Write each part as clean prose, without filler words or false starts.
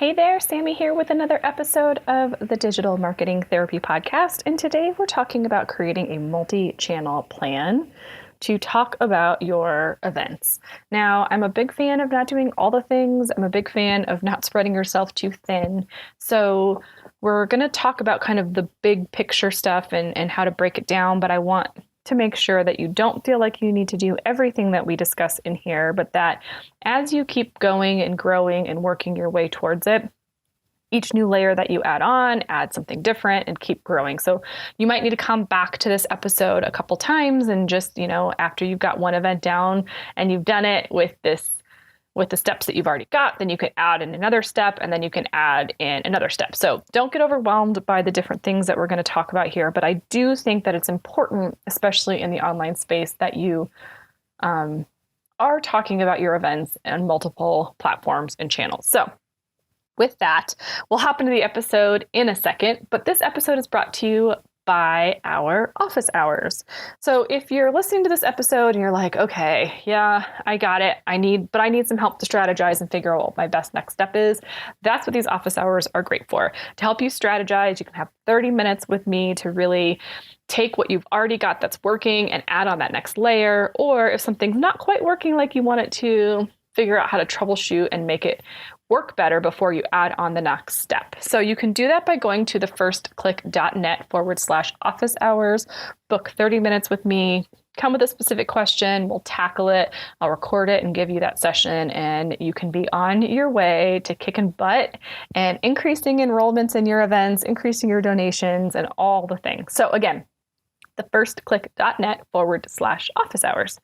Hey there, Sammy here with another episode of the Digital Marketing Therapy Podcast. And today we're talking about creating a multi-channel plan to talk about your events. Now, I'm a big fan of not doing all the things. I'm a big fan of not spreading yourself too thin. So we're going to talk about kind of the big picture stuff and how to break it down, but I want to make sure that you don't feel like you need to do everything that we discuss in here, but that as you keep going and growing and working your way towards it, each new layer that you add something different and keep growing. So you might need to come back to this episode a couple times and just, after you've got one event down and you've done it with the steps that you've already got, then you can add in another step and then you can add in another step. So don't get overwhelmed by the different things that we're going to talk about here. But I do think that it's important, especially in the online space, that you are talking about your events on multiple platforms and channels. So with that, we'll hop into the episode in a second. But this episode is brought to you by our office hours. So if you're listening to this episode and you're like, okay, yeah, I got it. I need some help to strategize and figure out what my best next step is. That's what these office hours are great for. To help you strategize, you can have 30 minutes with me to really take what you've already got that's working and add on that next layer. Or if something's not quite working like you want it to, figure out how to troubleshoot and make it work better before you add on the next step. So you can do that by going to thefirstclick.net/office hours, book 30 minutes with me, come with a specific question, we'll tackle it, I'll record it and give you that session, and you can be on your way to kicking butt and increasing enrollments in your events, increasing your donations, and all the things. So again, thefirstclick.net/office hours.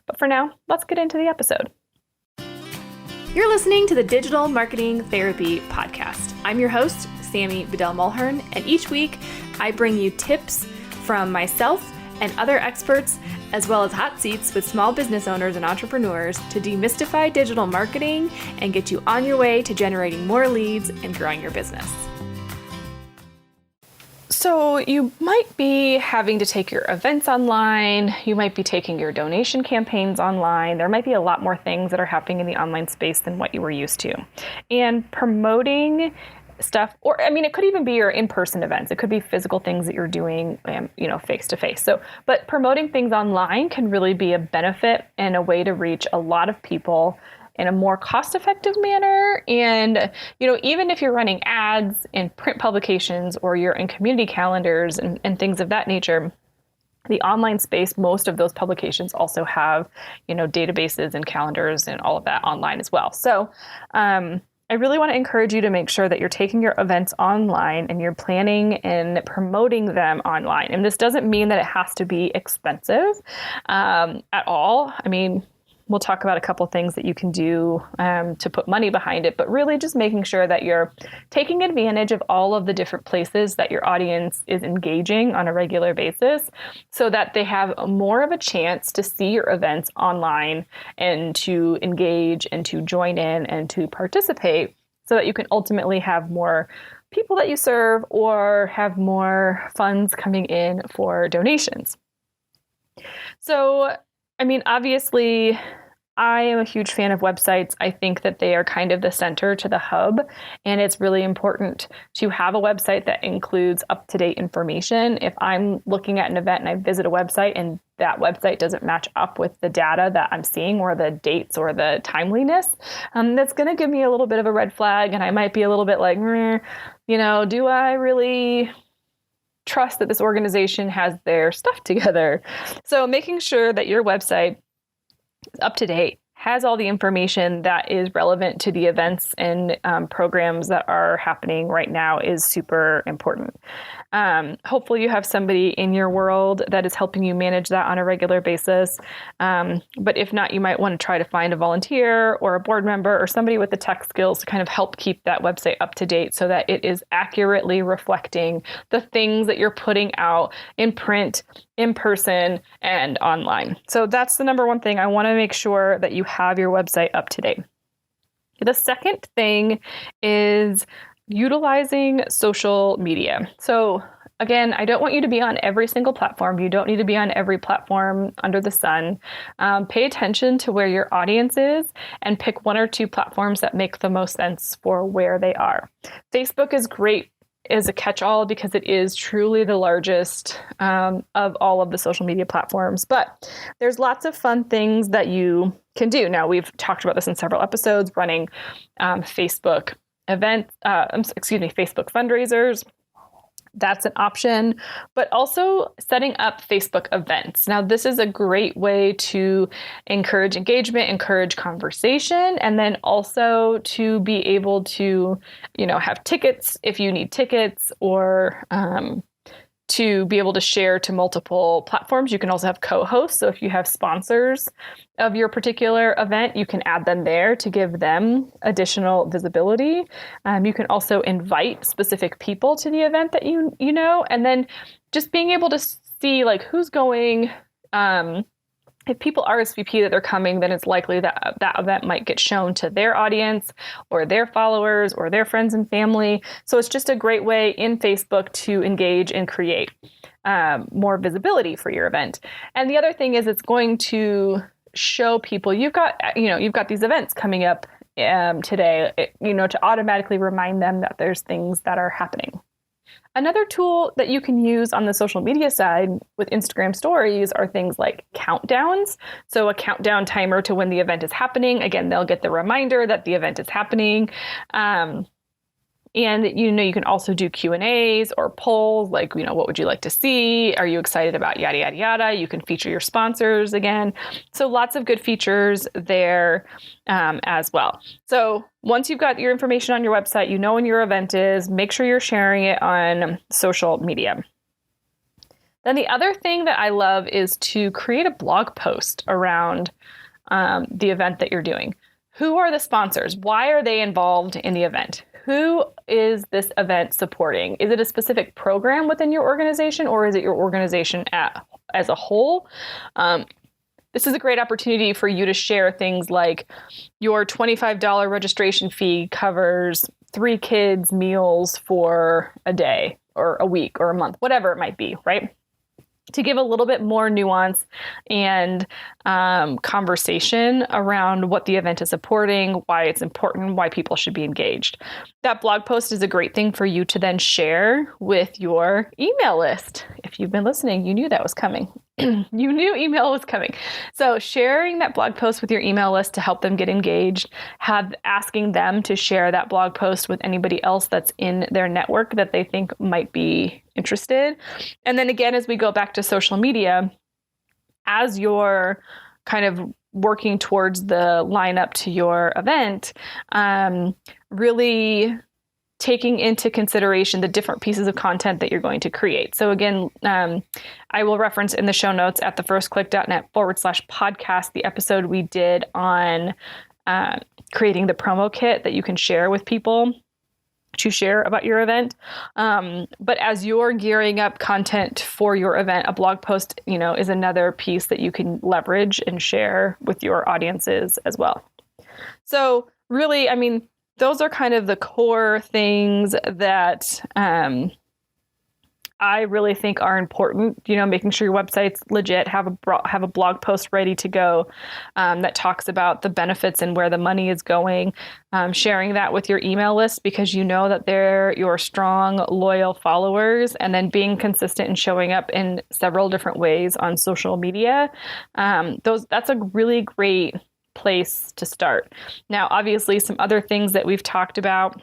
But for now, let's get into the episode. You're listening to the Digital Marketing Therapy Podcast. I'm your host, Sammy Bedell-Mulhern, and each week I bring you tips from myself and other experts, as well as hot seats with small business owners and entrepreneurs to demystify digital marketing and get you on your way to generating more leads and growing your business. So you might be having to take your events online. You might be taking your donation campaigns online. There might be a lot more things that are happening in the online space than what you were used to. And promoting stuff, it could even be your in-person events. It could be physical things that you're doing, face to face. But promoting things online can really be a benefit and a way to reach a lot of people in a more cost-effective manner. And, even if you're running ads in print publications or you're in community calendars and things of that nature, the online space, most of those publications also have, databases and calendars and all of that online as well. So I really want to encourage you to make sure that you're taking your events online and you're planning and promoting them online. And this doesn't mean that it has to be expensive at all. We'll talk about a couple things that you can do to put money behind it, but really just making sure that you're taking advantage of all of the different places that your audience is engaging on a regular basis so that they have more of a chance to see your events online and to engage and to join in and to participate so that you can ultimately have more people that you serve or have more funds coming in for donations. So obviously, I am a huge fan of websites. I think that they are kind of the center to the hub, and it's really important to have a website that includes up-to-date information. If I'm looking at an event and I visit a website and that website doesn't match up with the data that I'm seeing or the dates or the timeliness, that's going to give me a little bit of a red flag, and I might be a little bit like, do I really trust that this organization has their stuff together? So making sure that your website is up to date, has all the information that is relevant to the events and programs that are happening right now is super important. Hopefully you have somebody in your world that is helping you manage that on a regular basis. But if not, you might want to try to find a volunteer or a board member or somebody with the tech skills to kind of help keep that website up to date so that it is accurately reflecting the things that you're putting out in print, in person, and online. So that's the number one thing. I want to make sure that you have your website up to date. The second thing is utilizing social media. So again, I don't want you to be on every single platform. You don't need to be on every platform under the sun. Pay attention to where your audience is and pick one or two platforms that make the most sense for where they are. Facebook is great as a catch-all because it is truly the largest of all of the social media platforms. But there's lots of fun things that you can do. Now, we've talked about this in several episodes, running Facebook events, Facebook fundraisers. That's an option, but also setting up Facebook events. Now, this is a great way to encourage engagement, encourage conversation, and then also to be able to, have tickets if you need tickets, or to be able to share to multiple platforms. You can also have co-hosts. So if you have sponsors of your particular event, you can add them there to give them additional visibility. You can also invite specific people to the event that you know, and then just being able to see like who's going. If people RSVP that they're coming, then it's likely that that event might get shown to their audience or their followers or their friends and family. So it's just a great way in Facebook to engage and create more visibility for your event. And the other thing is it's going to show people you've got these events coming up today, to automatically remind them that there's things that are happening. Another tool that you can use on the social media side with Instagram stories are things like countdowns. So a countdown timer to when the event is happening. Again, they'll get the reminder that the event is happening. And, you can also do Q&As or polls like, what would you like to see? Are you excited about yada, yada, yada? You can feature your sponsors again. So lots of good features there as well. So once you've got your information on your website, when your event is, make sure you're sharing it on social media. Then the other thing that I love is to create a blog post around the event that you're doing. Who are the sponsors? Why are they involved in the event? Who is this event supporting? Is it a specific program within your organization, or is it your organization as a whole? This is a great opportunity for you to share things like your $25 registration fee covers 3 kids' meals for a day or a week or a month, whatever it might be, right? To give a little bit more nuance and conversation around what the event is supporting, why it's important, why people should be engaged. That blog post is a great thing for you to then share with your email list. If you've been listening, you knew that was coming. You knew email was coming. So sharing that blog post with your email list to help them get engaged, asking them to share that blog post with anybody else that's in their network that they think might be interested. And then again, as we go back to social media, as you're kind of working towards the lineup to your event, really taking into consideration the different pieces of content that you're going to create. So again, I will reference in the show notes at thefirstclick.net/podcast, the episode we did on creating the promo kit that you can share with people to share about your event. But as you're gearing up content for your event, a blog post, is another piece that you can leverage and share with your audiences as well. So really, those are kind of the core things that I really think are important. Making sure your website's legit, have a blog post ready to go that talks about the benefits and where the money is going. Sharing that with your email list because that they're your strong, loyal followers, and then being consistent and showing up in several different ways on social media. That's a really great place to start. Now, obviously, some other things that we've talked about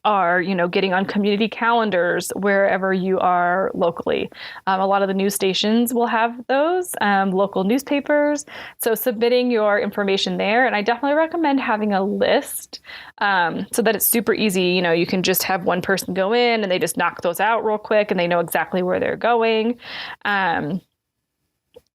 are, getting on community calendars wherever you are locally. A lot of the news stations will have those, local newspapers. So submitting your information there. And I definitely recommend having a list so that it's super easy. You can just have one person go in and they just knock those out real quick and they know exactly where they're going. And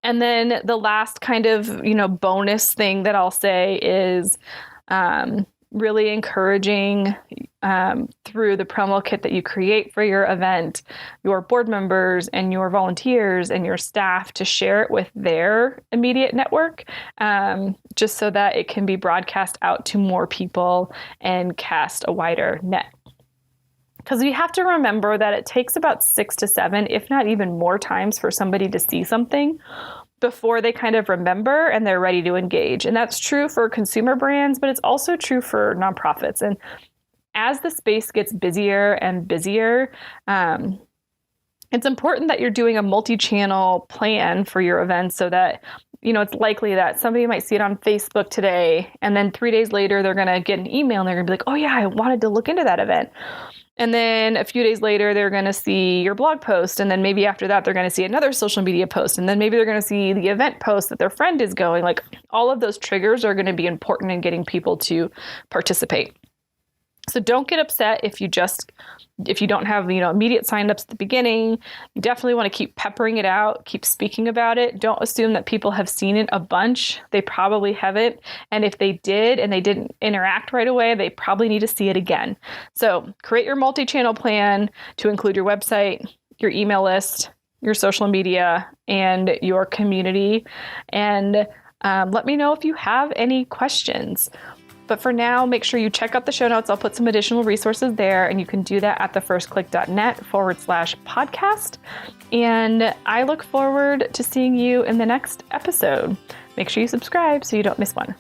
then the last kind of, bonus thing that I'll say is really encouraging through the promo kit that you create for your event, your board members and your volunteers and your staff to share it with their immediate network, just so that it can be broadcast out to more people and cast a wider net. Because you have to remember that it takes about 6 to 7, if not even more times for somebody to see something before they kind of remember and they're ready to engage. And that's true for consumer brands, but it's also true for nonprofits. And as the space gets busier and busier, it's important that you're doing a multi-channel plan for your events so that, it's likely that somebody might see it on Facebook today, and then 3 days later, they're going to get an email and they're going to be like, oh yeah, I wanted to look into that event. And then a few days later, they're going to see your blog post. And then maybe after that, they're going to see another social media post. And then maybe they're going to see the event post that their friend is going. Like, all of those triggers are going to be important in getting people to participate. So don't get upset if you don't have, immediate signups at the beginning. You definitely want to keep peppering it out, keep speaking about it. Don't assume that people have seen it a bunch. They probably haven't. And if they did and they didn't interact right away, they probably need to see it again. So create your multi-channel plan to include your website, your email list, your social media, and your community. And let me know if you have any questions. But for now, make sure you check out the show notes. I'll put some additional resources there, and you can do that at thefirstclick.net/podcast. And I look forward to seeing you in the next episode. Make sure you subscribe so you don't miss one.